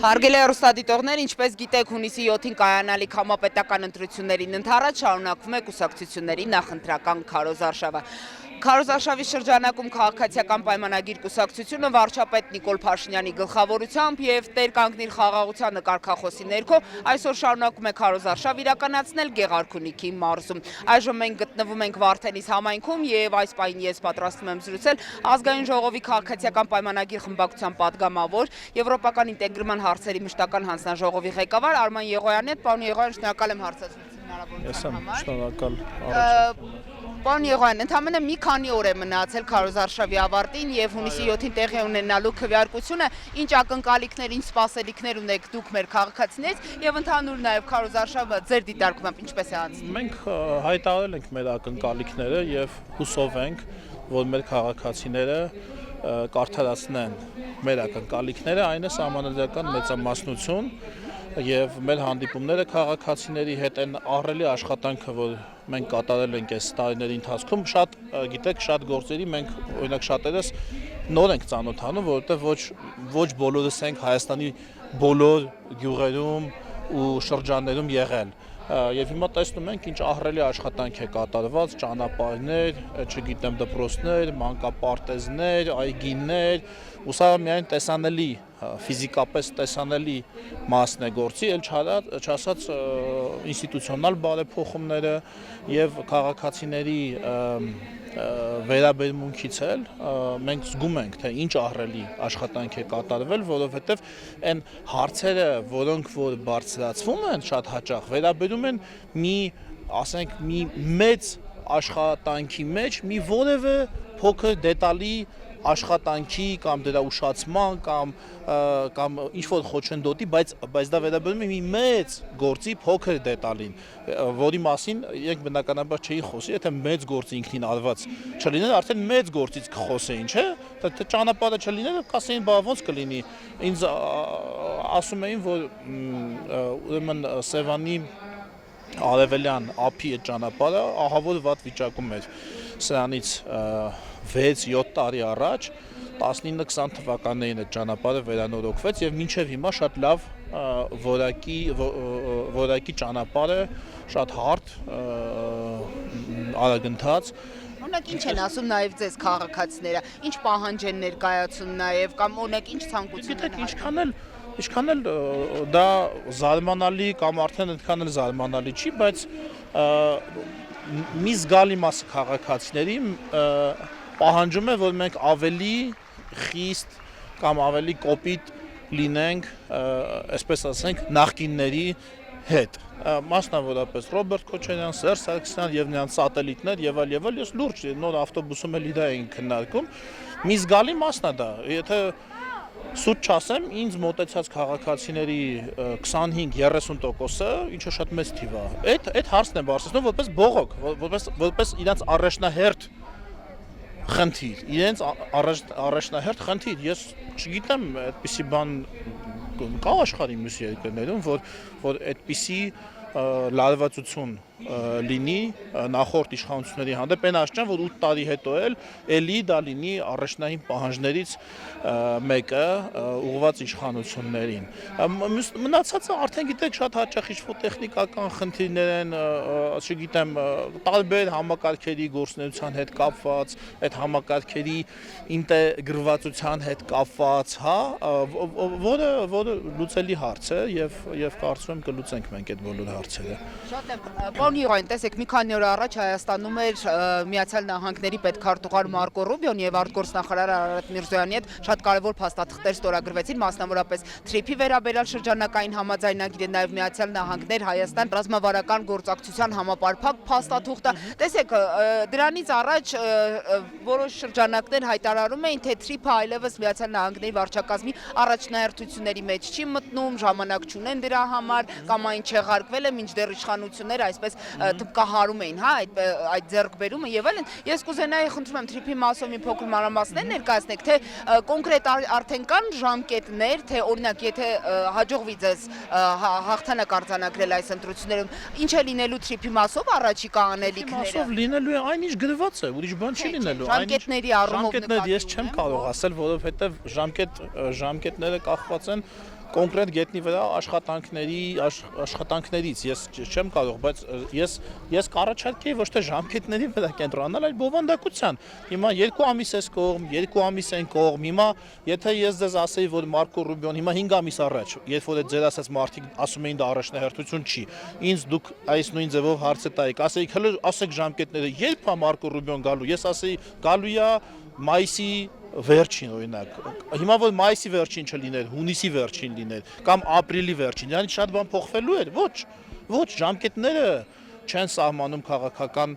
Հարգելի հեռուստադիտողներ, ինչպես գիտեք, հունիսի 7-ին կայանալիք համապետական ընտրություններին ընդառաջ շարունակվում է կուսակցությունների նախընտրական քարոզարշավը։ Քարոզարշավի շրջանակում քաղաքացիական պայմանագիր կուսակցությունը վարչապետ Նիկոլ Փաշինյանի գլխավորությամբ եւ Տեր կանգնիր խաղաղության նկարքախոսի ներքո այսօր շարունակում է քարոզարշավ իրականացնել Գեղարքունիքի մարզում։ Այժմ մենք գտնվում ենք Վարդենիս համայնքում եւ այս պահին ես պատրաստվում եմ զրուցել Ազգային ժողովի քաղաքացիական պայմանագիր խմբակցության падգամավոր Եվրոպական ինտեգրման հարցերի մշտական հանձնաժողովի ղեկավար Արման Եղոյանի հետ։ Պարոն Եղոյան, շնորհակալ եմ հարցազրույցի հնարավորության համար։ Շնորհակալ առաջարկում։ Պարոն Եղոյան, ընդամենը մի քանի օր է մնացել քարոզարշավի ավարտին եւ հունիսի 7-ին տեղի ունենալու քվեարկությունը, ինչ ակնկալիքներ, ինչ սպասելիքներ ունեք դուք մեր քաղաքացիներից եւ ընդհանուր նաեւ քարոզարշավը ձեր դիտարկմամբ ինչպես է անցնում։ Մենք հայտարարել ենք մեր ակնկալիքները եւ հուսով ենք, որ մեր քաղաքացիները կարդարացնեն մեր ակնկալիքները, այն է սահմանադրական մեծամասնություն եւ մեր հանդիպումները քաղաքացիների հետ են ահռելի աշխատանքը, որ մենք կատարել ենք այս տարիների ընթացքում, շատ գործերի մենք օրինակ շատերս նոր ենք ծանոթանում, որովհետեւ ոչ բոլորս ենք Հայաստանի բոլոր գյուղերում ու շրջաններում եղել։ Եվ հիմա տեսնում ենք ինչ ահռելի աշխատանք է կատարված, ճանապարհներ, չգիտեմ դպրոցներ, մանկապարտեզներ, այգիներ, ու սա միայն տեսանելի, ֆիզիկապես տեսանելի մասն է գործի, ել չասած ինստիտուցիոնալ բարեփոխումները եւ քաղաքացիների վերաբերմունքից էլ մենք զգում ենք, թե ինչ ահռելի աշխատանք է կատարվել, որովհետեւ այն հարցերը, որոնք որ բարձրացվում են շատ հաճախ, վերաբերում են մի մեծ աշխատանքի մեջ մի որևէ փոքր դետալի աշխատանքի կամ դրա ուշացման կամ ինչ որ խոչընդոտի, բայց դա վերաբերում է մի մեծ գործի փոքր դետալին, որի մասին իրենք բնականաբար չէի խոսի, եթե մեծ գործը ինքնին արված չլիներ, արդեն մեծ գործից կխոսեին, չէ՞, թե ճանապարհը չլիներ, կասեին, բա ոնց կլինի։ Ինձ ասում էին, որ ուրեմն Սևանի Արևելյան ափի այդ ճանապարհը ահավոր վատ վիճակում էր սրանից 6-7 տարի առաջ 19-20 թվականներին այդ ճանապարհը վերանորոգվեց եւ մինչեւ հիմա շատ լավ որակի ճանապարհ է, շատ հարթ, արագընթաց։ Օրինակ ինչ են ասում նաեւ ձեզ քաղաքացիները, ինչ պահանջ են ներկայացում նաեւ կամ օրինակ ինչ ցանկություն են։ Ինչքան էլ դա զարմանալի կամ արդեն այդքան էլ զարմանալի չի, բայց մի զգալի մասը քաղաքացիների պահանջում է, որ մենք ավելի խիստ կամ ավելի կոպիտ լինենք, այսպես ասենք, նախկինների հետ։ Մասնավորապես Ռոբերտ Քոչարյան, Սերժ Սարգսյան եւ նրանց սատելիտներ եւ այլ, ես լուրջ նոր ավտոբուսում էլի դա էին քննարկում։ Մի զգալի մասն է դա, եթե սուտ չասեմ, ինձ մոտեցած քաղաքացիների 25-30%-ը, ինչը շատ մեծ թիվ է, այդ հարցն է բարձրացնում որպես բողոք, որպես իրենց առաջնահերթ խնդիր, ես չգիտեմ, այդպիսի բան կա աշխարհի մյուս երկրներում, որ այդպիսի լարվածություն լինի նախորդ իշխանությունների հանդեպ, այն աշճան, որ 8 տարի հետո էլի դա լինի առաջնային պահանջներից մեկը ուղղված իշխանություններին։ Մնացածը արդեն գիտեք շատ հաճախ ինչ-որ տեխնիկական խնդիրներ են, չգիտեմ, տարբեր համակարգերի գործունեության հետ կապված, այդ համակարգերի ինտեգրվածության հետ կապված, հա, որը լուծելի հարց է եւ կարծում եմ կլուծենք մենք այդ բոլոր հարցերը։ Շատ եմ, պարոն Եղոյան, տեսեք, մի քանի օր առաջ Հայաստանում էր Միացյալ Նահանգների պետքարտուղար Մարկո Ռուբիոն եւ արտգործնախարար Արարատ Միրզոյանի հետ շատ կարևոր փաստաթղթեր ստորագրվեցին, մասնավորապես TRIP-ի վերաբերյալ շրջանակային համաձայնագիրը, նաեւ Միացյալ Նահանգներ Հայաստան ռազմավարական գործակցության համապարփակ փաստաթուղթը։ Տեսեք, դրանից առաջ որոշ շրջանակներ հայտարարում էին, թե TRIP-ը այլևս Միացյալ Նահանգների վարչակազմի առաջնահերթությունների մեջ չի մտնում, ժամանակ չունեն դրա համար, կամ այն չեղարկվել է, մինչդեռ իշխանությունները այսպես թմբկահարում էին, հա, այդ ձեռքբերումը եւ այլն։ Ես կուզենայի, խնդրում եմ, TRIP-ի մասով մի փոքր մանրամասներ ներկայացնեք, թե կոնկրետ արդեն կան ժամկետներ, թե օրինակ, եթե հաջողվի ձեզ հաղթանակ արձանագրել այս ընտրություններում, ինչ է լինելու TRIP-ի մասով առաջիկա անելիքները։ Մասով լինելու է այն ինչ գրված է, ուրիշ բան չի լինելու։ Ժամկետների առումով ես չեմ կարող ասել, որովհետեւ ժամկետները կախված են կոնկրետ գետնի վրա աշխատանքներից ես չեմ կարող, բայց ես կառաջարկեի ոչ թե ժամկետների վրա կենտրոնանալ, այլ բովանդակության։ Հիմա 2 ամիս ես կողմ, 2 ամիս են կողմ։ Հիմա եթե ես ձեզ ասեի, որ Մարկո Ռուբիոն հիմա 5 ամիս առաջ, երբ որ ձեր ասած մարդիկ ասում էին դա առաջնահերթություն չի, ինձ դուք այս նույն ձևով հարցը տայիք, ասեիք հələ ասեք ժամկետները, երբ է Մարկո Ռուբիոն գալու, ես ասեի գալու է մայիսի վերջին օրինակ։ Հիմա որ մայիսի վերջին չլիներ, հունիսի վերջին լիներ կամ ապրիլի վերջին, դրանից շատ բան փոխվելու էր։ Ոչ, ժամկետները չեն սահմանում քաղաքական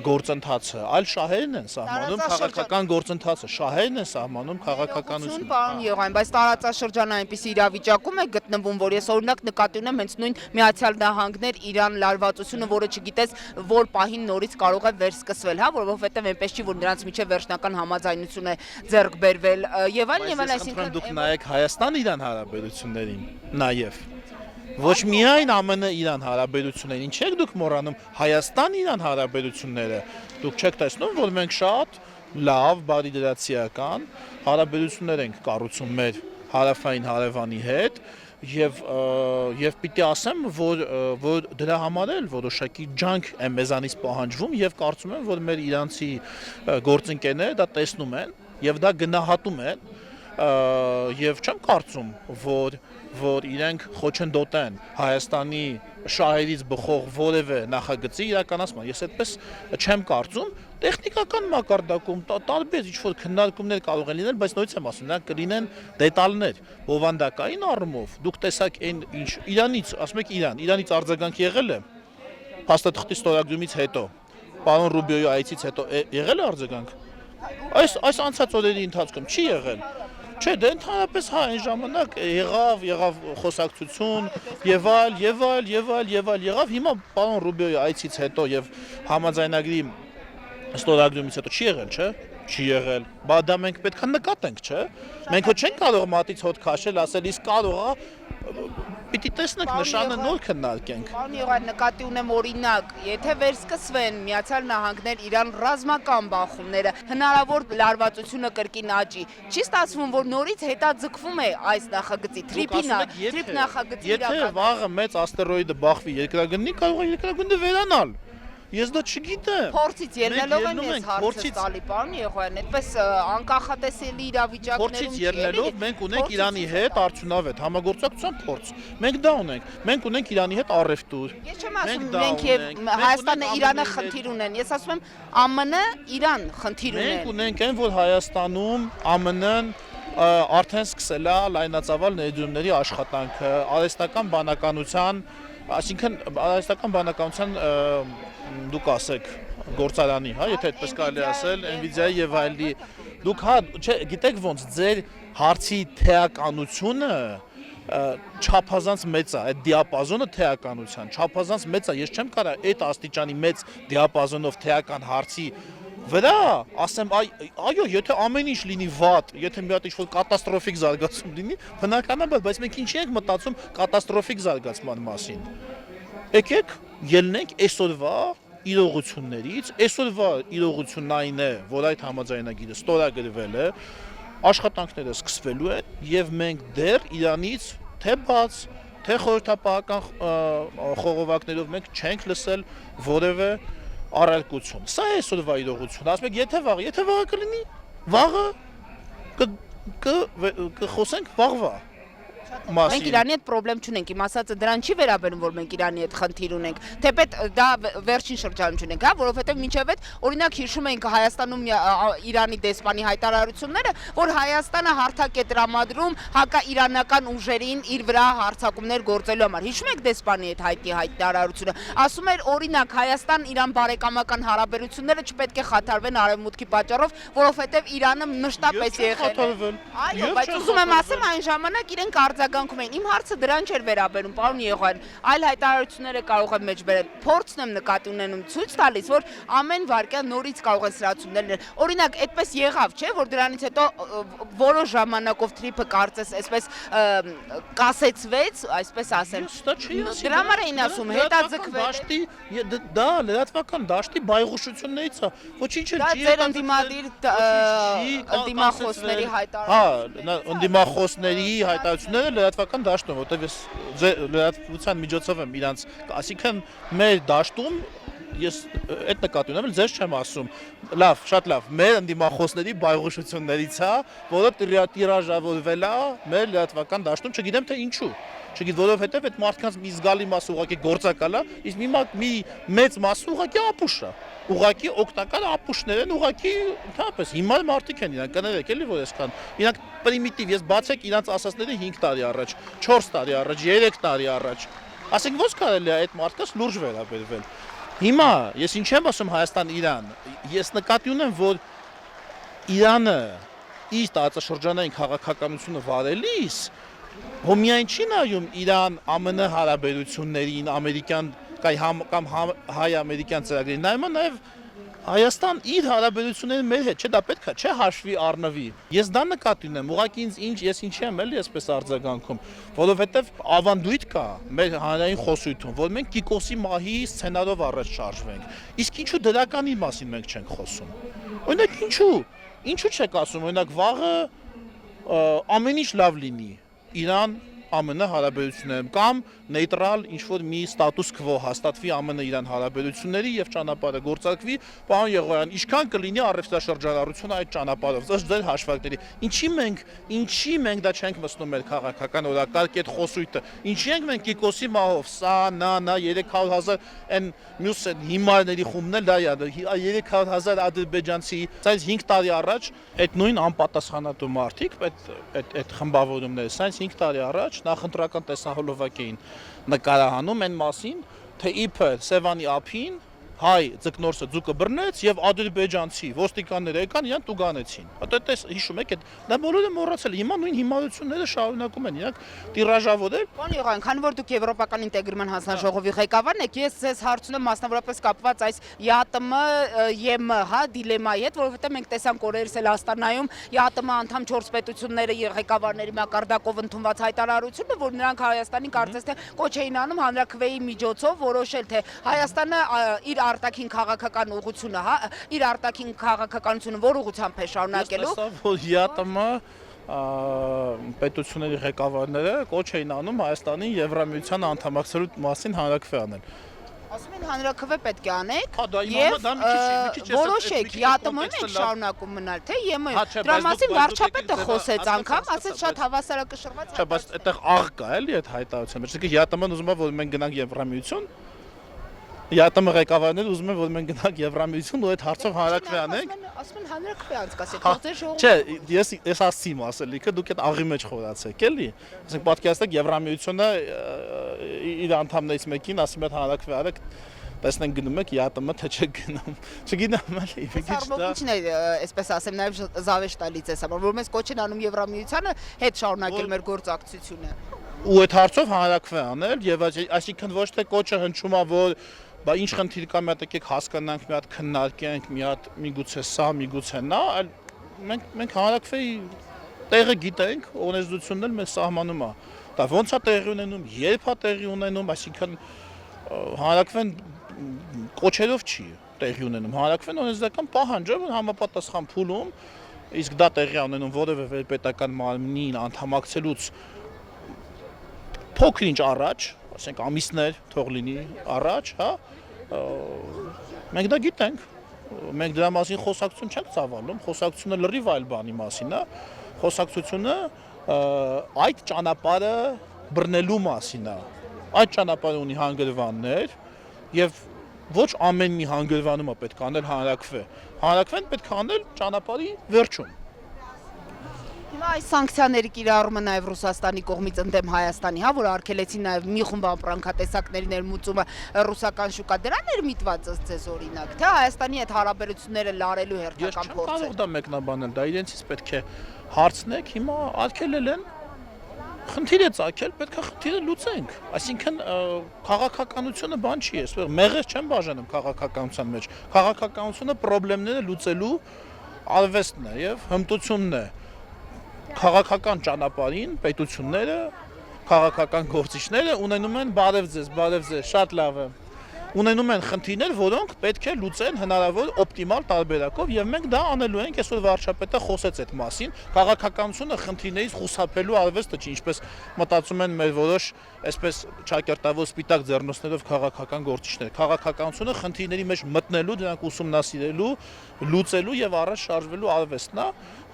գործընթացը, այլ շահերն են սահմանում քաղաքական գործընթացը, շահերն են սահմանում քաղաքականությունը։ Պարոն Եղան, բայց տարածաշրջանը այնպիսի իրավիճակում է գտնվում, որ ես օրինակ նկատի ունեմ հենց նույն Միացյալ Նահանգներ Իրան լարվածությունը, որը չգիտես որ պահին նորից կարող է վերսկսվել, հա, որովհետև այնպես չի որ նրանց միջև վերջնական համաձայնություն է ձեռք բերվել եւ այլն, այսինքն դուք նայեք Հայաստան-Իրան հարաբերություններին, նաեւ ոչ միայն ԱՄՆ-Իրան հարաբերություններին, ինչ եք դուք մոռանում Հայաստան-Իրան հարաբերությունները, դուք չեք տեսնում, որ մենք շատ լավ, բարիդրացիական հարաբերություններ ենք կառուցում մեր հարավային հարևանի հետ եւ պիտի ասեմ, որ դրա համար էլ որոշակի ջանք է մեզանից պահանջվում եւ կարծում եմ, որ մեր իրանցի գործընկերները դա տեսնում են եւ դա գնահատում են եւ չեմ կարծում, որ իրենք խոչընդոտեն Հայաստանի շահերից բխող որևէ նախագծի իրականացման։ Ես այդպես չեմ կարծում, տեխնիկական մակարդակում տարբեր ինչ-որ քննարկումներ կարող են լինել, բայց նույնիսկ եմ ասում, նրանք կլինեն դետալներ, բովանդակային առումով։ Դուք տեսաք այն ինչ Իրանից, ասում եք Իրանից արձագանք եղել է փաստաթղթի ստորագրումից հետո, պարոն Ռուբիոյի այցից հետո եղել է արձագանք։ Այս անցած օրերի ընթացքում չի եղել։ Չէ, դե ընդհանրապես հա այն ժամանակ եղավ խոսակցություն եւ այլ, հիմա պարոն Ռուբիոյի այցից հետո եւ համաձայնագրի ստորագրումից հետո չի եղել, չէ՞։ Չի եղել։ Բա դա մենք պետք է նկատենք, չէ՞։ Մենք ոչ չենք կարող մատից հոտ քաշել, ասել իսկ կարող է պիտի տեսնենք նշանը նոր քննարկենք։ Պարոն Եղան, նկատի ունեմ օրինակ, եթե վերսկսվեն Միացյալ Նահանգներ Իրան ռազմական բախումները, հնարավոր լարվածությունը կրկին աճի, չի ստացվում, որ նորից հետաձգվում է այս նախագծի թրիփ նախագծի Եթե վաղը մեծ աստերոիդը բախվի երկրագնդի, կարող է երկրագնդը վերանալ։ Ես դա չգիտեմ։ Փորձից ելնելով եմ ես հարցը տալի, պարոն Եղան, այդպես անկախատեսելի իրավիճակներում Փորձից ելնելով մենք ունենք Իրանի հետ արդյունավետ համագործակցության փորձ։ Մենք դա ունենք։ Մենք ունենք Իրանի հետ առևտուր։ Ես չեմ ասում մենք եւ Հայաստանը Իրանը խնդիր ունեն։ Ես ասում եմ ԱՄՆ Իրան խնդիր ունեն։ Մենք ունենք այն, որ Հայաստանում ԱՄՆ-ն արդեն սկսել է լայնածավալ ներդրումների աշխատանքը, արհեստական բանականության, այսինքն արհեստական բանականության դուք ասեք գործարանի, հա, եթե այդպես կարելի ասել, Nvidia-ի եւ այլի, դուք հա, չէ, գիտեք ոնց ձեր հարցի թեականությունը չափազանց մեծ է, այդ դիապազոնը թեականության չափազանց մեծ է, ես չեմ կարող այդ աստիճանի մեծ դիապազոնով թեական հարցի վրա ասեմ, այո, եթե ամեն ինչ լինի վատ, եթե մի հատ ինչ-որ կատաստրոֆիկ զարգացում լինի, բնականաբար, բայց մենք ինչի ենք մտածում կատաստրոֆիկ զարգացման մասին։ Եկեք ելնենք այսօրվա իրողություններից, այսօրվա իրողությունն այն է, որ այդ համաձայնագիրը ստորագրվել է, աշխատանքները սկսվելու են եւ մենք դեռ Իրանից թե բաց, թե խորհրդապահական խողովակներով մենք չենք լսել որևէ առարկություն։ Սա է այսօրվա իրողությունը։ Ասում եք, եթե վաղը կլինի, վաղը կխոսենք վաղվա։ Մենք Իրանի հետ խնդրեմ չունենք, իմ ասածը դրան չի վերաբերում, որ մենք Իրանի հետ խնդիր ունենք, թեպետ դա վերջին շրջանում չունենք, հա, որովհետև մինչև այդ օրինակ հիշում ենք Հայաստանում Իրանի դեսպանի հայտարարությունները, որ Հայաստանը հարթակ է տրամադրում հակաիրանական ուժերին իր վրա հարձակումներ գործելու համար։ Հիշում եք դեսպանի այդ հայտարարությունը, ասում էր օրինակ Հայաստան-Իրան բարեկամական հարաբերությունները չպետք է խաթարվեն արևմուտքի պատճառով, որովհետև Իրանը մշտապես եղել է։ Այո, բայց ուզում եմ ասեմ այն ժամանակ իրենք արձագանքում էին։ Իմ հարցը դրան չէր վերաբերում, պարոն Եղան, այլ հայտարարությունները կարող են մեջ բերել։ Փորձն եմ նկատի ունենում ցույց տալիս, որ ամեն վարքյան նորից կարող են սրացումներ լինել։ Օրինակ, այդպես եղավ, չէ, որ դրանից հետո որոշ ժամանակով թրիփը կարծես այսպես կասեցվեց, այսպես ասեմ։ Դրա համար էին ասում, հետաձգվել։ Դա լրատվական դաշտի բայղուշություններից է։ Ոչինչ չի։ Դա ձեր ընդդիմադիր ընդդիմախոսների հայտարարությունները։ Հա, ընդդիմախոսների հայտարարությունները է լրատվական դաշտում, որտեղ ես լրատվության միջոցով եմ իրանց, այսինքն մեր դաշտում ես այդ նկատի ունեմ, ձեզ չեմ ասում։ Լավ, շատ լավ, մեր ընդդիմախոսների բայղուշություններից է, որը տիրաժավորվել է մեր լրատվական դաշտում, չգիտեմ թե ինչու։ Չգիտեմ, որովհետև այդ մարդկանց մի զգալի մասը ուղղակի գործակալ է, իսկ մի մեծ մասը ուղղակի ապուշ է։ Ուղղակի օգտակար ապուշներ են, ուղղակի ընդհանրապես հիմար մարդիկ են իրանք, կներեք էլի որ այսքան։ Իրանք պրիմիտիվ, ես բացեք իրանք ասածները 5 տարի առաջ, 4 տարի առաջ, 3 տարի առաջ։ Ասենք ո՞նց կարելի է այդ մարդկանց լուրջ վերաբերվել։ Հիմա ես ինչ եմ ասում Հայաստան-Իրան, ես նկատի ունեմ, որ Իրանը իր տարածաշրջանային քաղաքականությունը վարելիս հո միայն չի նայում Իրան ԱՄՆ հարաբերություններին, ամերիկյան կամ հայ-ամերիկյան ծրագրերին, նայում է նաև Հայաստան իր հարաբերությունները մեր հետ, չէ, դա պետք է, չէ, հաշվի առնվի։ Ես դա նկատի ունեմ, ուղղակի ես ինչի եմ էլի այսպես արձագանքում, որովհետև ավանդույթ կա մեր հանրային խոսույթում, որ մենք Կիկոսի մահի սցենարով առաջ շարժվենք։ Իսկ ինչու դրականի մասին մենք չենք խոսում։ Օրինակ ինչու չեք ասում, օրինակ վաղը ամեն ինչ լավ լինի, Իրան ԱՄՆ հարաբերություններում կամ նեյտրալ ինչ-որ մի ստատուս քվո հաստատվի ԱՄՆ Իրան հարաբերությունների եւ ճանապարհը գործարկվի, պարոն Եղոյան, ինչքան կլինի առևտրաշրջանառությունը այդ ճանապարհով, ըստ ձեր հաշվարկների։ Ինչի մենք դա չենք մտնում մեր քաղաքական օրակարգ այդ խոսույթը։ Ինչի ենք մենք Կիկոսի մահով, սա, նա 300,000 այն մյուս հիմարների խումբն էլ դա է, 300,000 ադրբեջանցի, սայց 5 տարի առաջ այդ նույն անպատասխանատու մարդիկ, այդ խմբավորումները, սայց 5 տարի առաջ նախընտրական տեսահոլովակ էին նկարահանում այն մասին, թե իբր Սևանի ափին հայ ձկնորսը ձուկը բռնեց եւ ադրբեջանցի ոստիկանները եկան իրան տուգանեցին։ Այդ հիշում եք, դա բոլորը մոռացել, հիմա նույն հիմարությունները շարունակում են իրանք տիրաժավորել։ Պարոն Եղոյան, քանի որ դուք Եվրոպական ինտեգրման հանձնաժողովի ղեկավարն եք, ես ձեզ հարցնում եմ մասնավորապես կապված այս ԵԱՏՄ, դիլեմայի հետ, որովհետեւ մենք տեսանք օրերս էլ Աստանայում ԵԱՏՄ անդամ 4 պետությունները ղեկավարների մակարդակով ընդունված հայտարարությունը, որ նրանք Հայաստանին կարծես թե կոչ էին անում հանրաքվեի միջոցով որոշել, թե Հայաստանը իր արտաքին քաղաքական ուղղությունը, իր արտաքին քաղաքականությունը որ ուղղությամբ է շարունակելու։ Ես տեսա, որ ԵԱՏՄ պետությունների ղեկավարները կոչ էին անում Հայաստանի Եվրամիության անդամակցելու մասին հանրաքվե անել։ Ասում են հանրաքվե պետք է անեք եւ որոշեք ԵԱՏՄ-ում եք շարունակում մնալ, թե ԵՄ-ում։ Դրա մասին վարչապետը խոսեց անգամ, ասեց շատ հավասարակշռված։ Չէ, բայց այդտեղ աղ կա էլի այդ հայտարարությունը։ Իսկ ԵԱՏՄ-ն ուզում է, որ մենք գնանք Եվրամիություն։ ԵԱՏՄ ղեկավարները ուզում են, որ մենք գնանք Եվրամիություն ու այդ հարցով հանրաքվե անենք։ Ասում են հանրաքվե անցկացեք, ո՞ղ ժողովուրդ։ Չէ, ես ասացի ասելիքը, դուք այդ աղի մեջ խորացեք, էլի։ Ասենք պատկերացրեք Եվրամիությունը իր անդամներից մեկին ասում է հանրաքվե արեք, տեսնենք գնում եք ԵԱՏՄ թե չեք գնում։ Չգիտեմ, էլի, մի քիչ դա։ Ինչ է, այսպես ասեմ, նաև զավեշ տալիս էս, որ մեզ կոչ են անում Եվրամիությանը հետ շարունակել մեր գործակցությունը։ Ու այդ հարցով հանրաքվե անել եւ այսինքն ոչ թե կոչը հնչում է, որ բա ինչ խնդիր կա, մի հատ եկեք հասկանանք, մի հատ քննարկենք, մի հատ միգուցե սա, միգուցե նա, այլ մենք հանրաքվեի տեղը գիտենք, օրենսդրությունն էլ մեր սահմանում է։ Դա ոնց է տեղի ունենում, երբ է տեղի ունենում, այսինքն հանրաքվեն կոչերով չի տեղի ունենում։ Հանրաքվեն օրենսդրական պահանջ է, որ համապատասխան փուլում, իսկ դա տեղի ունենում որևէ պետական մարմնին անդամակցելուց փոքր ինչ առաջ, ասենք ամիսներ թող լինի առաջ, հա, մենք դա գիտենք, մենք դրա մասին խոսակցություն չենք ծավալում, խոսակցությունը լրիվ այլ բանի մասին է, խոսակցությունը այդ ճանապարհը բռնելու մասին է, այդ ճանապարհը ունի հանգրվաններ եւ ոչ ամեն մի հանգրվանումը պետք է անել հանրաքվեն պետք է անել ճանապարհի վերջում։ Հիմա այս սանկցիաների կիրառումը նաև Ռուսաստանի կողմից ընդդեմ Հայաստանի, հա, որ արգելեցին նաև մի խումբ ապրանքատեսակների ներմուծումը ռուսական շուկա, դրան էր միտված ըստ ձեզ օրինակ, թե Հայաստանի հետ հարաբերությունները լարելու հերթական փորձ է։ Ես չեմ կարող դա մեկնաբանել, դա իրենցից պետք է հարցնեք, հիմա արգելել են, խնդիր է ծագել, պետք է խնդիրը լուծենք։ Այսինքն քաղաքականությունը բան չի, այսպես մեղես չեմ բաժանում քաղաքականության մեջ։ Քաղաքականությունը խնդիրները լուծելու արվեստն է եւ հմտությունն է։ Քաղաքական ճանապարհին պետությունները, քաղաքական գործիչները ունենում են բարև ձեզ, շատ լավ է։ ունենում են խնդիրներ, որոնք պետք է լուծեն հնարավոր օպտիմալ տարբերակով եւ մենք դա անելու ենք, այսօր վարչապետը խոսեց այդ մասին, քաղաքականությունը խնդիրներից խուսափելու արվեստը չի, ինչպես մտածում են մեր որոշ այսպես ճակերտավոր սպիտակ ձեռնոցներով քաղաքական գործիչներ։ Քաղաքականությունը խնդիրների մեջ մտնելու, դրանք ուսումնասիրելու, լուծելու եւ առաջ շարժվելու արվեստն է,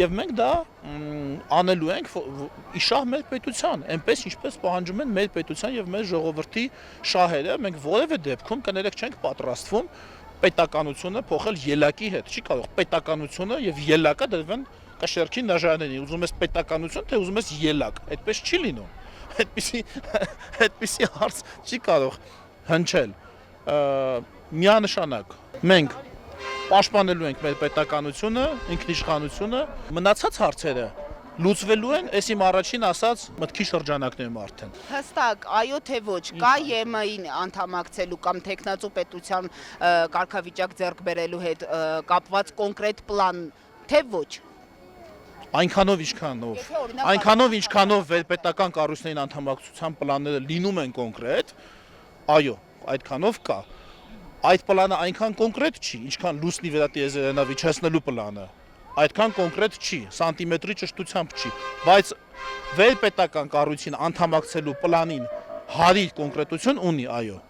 եւ մենք դա անելու ենք իշահ մեր պետության, այնպես ինչպես պահանջում են մեր պետության եւ մեր ժողովրդի շահերը, մենք որևէ դեպքում կներեք չենք պատրաստվում պետականությունը փոխել ելակի հետ։ Չի կարող պետականությունը եւ ելակը դրվեն կաշեռքի նաժարներին։ Ուզում ես պետականություն, թե ուզում ես ելակ։ Այդպես չի լինում։ Այդպիսի հարց չի կարող հնչել։ Միանշանակ մենք պաշտպանելու ենք մեր պետականությունը, ինքնիշխանությունը, մնացած հարցերը լուծվելու են, այս իմ առաջին ասած մտքի շրջանակներում արդեն։ Հստակ, այո թե ոչ, կա ԵՄ-ին անդամակցելու կամ տեխնացու պետության կարգավիճակ ձեռք բերելու հետ կապված կոնկրետ պլան, թե ոչ։ Այնքանով ինչքանով վերպետական կառույցներին անդամակցության պլանները լինում են կոնկրետ, այո, այդքանով կա։ Այդ պլանը այնքան կոնկրետ չի, ինչքան լուսնի վերատիեզերանավիճացնելու պլանը, այդքան կոնկրետ չի, սանտիմետրի ճշտությամբ չի, բայց վերպետական կառույցին անդամակցելու պլանին հարի կոնկրետություն ունի, այո։